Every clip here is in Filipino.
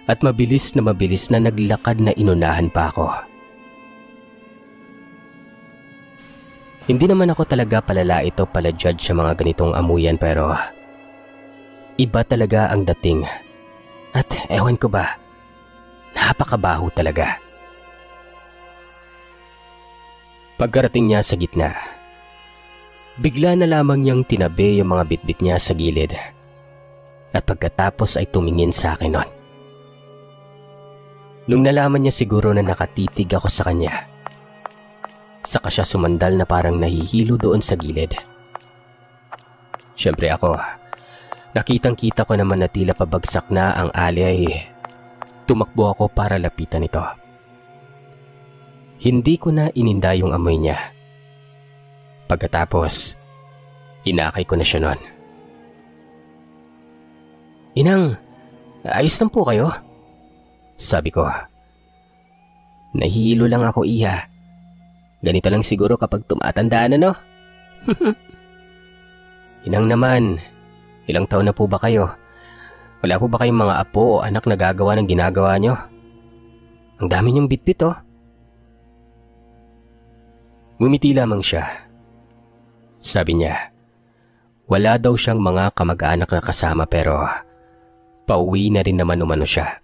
at mabilis na naglakad na inunahan pa ako. Hindi naman ako talaga palala ito pala judge sa mga ganitong amuyan pero iba talaga ang dating at ewan ko ba, napakabaho talaga. Pagkarating niya sa gitna, bigla na lamang niyang tinabi yung mga bitbit niya sa gilid at pagkatapos ay tumingin sa akin nun. Nung nalaman niya siguro na nakatitig ako sa kanya, saka siya sumandal na parang nahihilo doon sa gilid. Siyempre ako, nakitang-kita ko naman na tila pabagsak na ang ali ay tumakbo ako para lapitan ito. Hindi ko na ininda yung amoy niya. Pagkatapos, inakay ko na siya nun. "Inang, ayos lang po kayo?" Sabi ko. "Nahihilo lang ako, iha. Ganito lang siguro kapag tumatanda na, no?" "Inang naman, ilang taon na po ba kayo? Wala po ba kayong mga apo o anak na gagawa ng ginagawa nyo? Ang dami niyong bitbit, oh." Ngumiti lamang siya. Sabi niya, wala daw siyang mga kamag-anak na kasama pero pauwi na rin naman umano siya.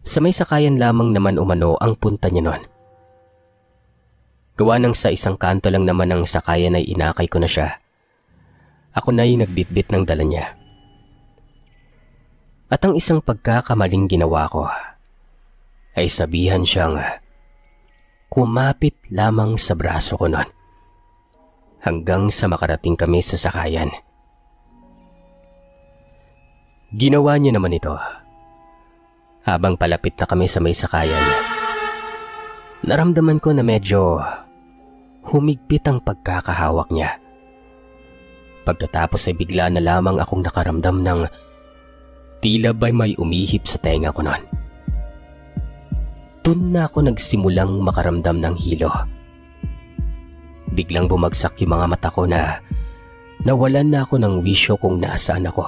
Sa may sakayan lamang naman umano ang punta niya nun. Gawa ng sa isang kanto lang naman ng sakayan ay inakay ko na siya. Ako na yung nagbitbit ng dala niya. At ang isang pagkakamaling ginawa ko ay sabihan siyang kumapit lamang sa braso ko nun hanggang sa makarating kami sa sakayan. Ginawa niya naman ito. Habang palapit na kami sa may sakayan, naramdaman ko na medyo humigpit ang pagkakahawak niya. Pagkatapos ay bigla na lamang akong nakaramdam ng tila ba'y may umihip sa tenga ko nun. Doon na ako nagsimulang makaramdam ng hilo. Biglang bumagsak yung mga mata ko na nawalan na ako ng wisyo kung nasaan ako.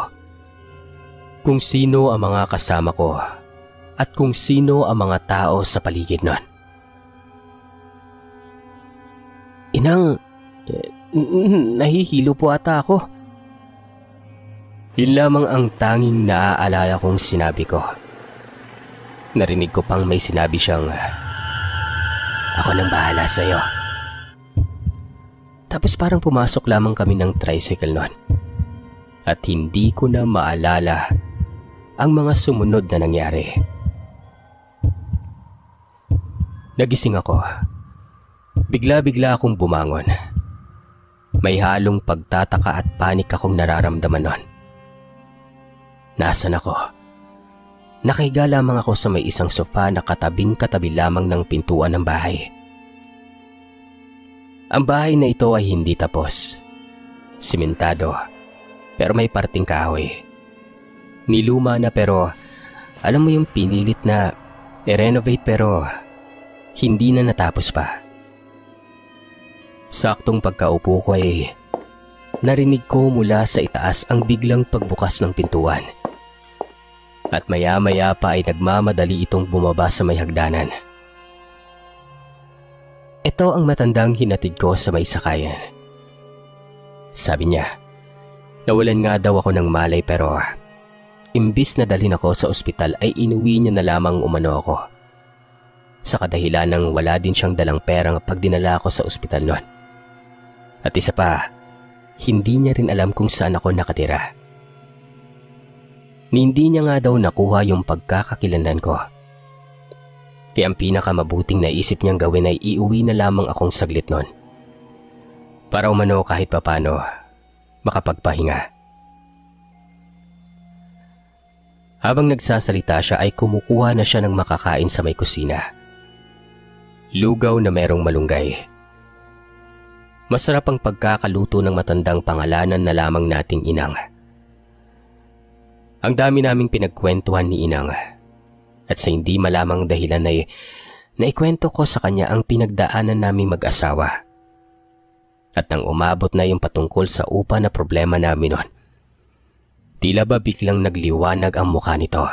Kung sino ang mga kasama ko at kung sino ang mga tao sa paligid nun. "Inang, nahihilo po ata ako." Yun lamang ang tanging naaalala kong sinabi ko. Narinig ko pang may sinabi siyang, "Ako nang bahala sa'yo." Tapos parang pumasok lamang kami ng tricycle nun. At hindi ko na maalala ang mga sumunod na nangyari. Nagising ako. Bigla-bigla akong bumangon. May halong pagtataka at panik akong nararamdaman nun. Nasaan ako? Nakahiga lamang ako sa may isang sofa na katabing-katabi lamang ng pintuan ng bahay. Ang bahay na ito ay hindi tapos. Simentado, pero may parting kahoy. Niluma na pero alam mo yung pinilit na i-renovate pero hindi na natapos pa. Saktong pagkaupo ko ay narinig ko mula sa itaas ang biglang pagbukas ng pintuan. At maya-maya pa ay nagmamadali itong bumaba sa may hagdanan. Ito ang matandang hinatid ko sa may sakayan. Sabi niya, nawalan nga daw ako ng malay pero imbis na dalhin ako sa ospital ay inuwi niya na lamang umano ako. Sa kadahilan ng wala din siyang dalang perang pag dinala ako sa ospital noon. At isa pa, hindi niya rin alam kung saan ako nakatira. Hindi niya nga daw nakuha yung pagkakakilanlan ko. Kaya ang pinakamabuting naisip niyang gawin ay iuwi na lamang akong saglit nun. Para umano kahit papano makapagpahinga. Habang nagsasalita siya ay kumukuha na siya ng makakain sa may kusina. Lugaw na merong malunggay. Masarap ang pagkakaluto ng matandang pangalanan na lamang nating Inang. Ang dami naming pinagkwentuhan ni Inang at sa hindi malamang dahilan ay naikwento ko sa kanya ang pinagdaanan naming mag-asawa. At nang umabot na yung patungkol sa upa na problema namin noon, tila ba biglang nagliwanag ang mukha nito.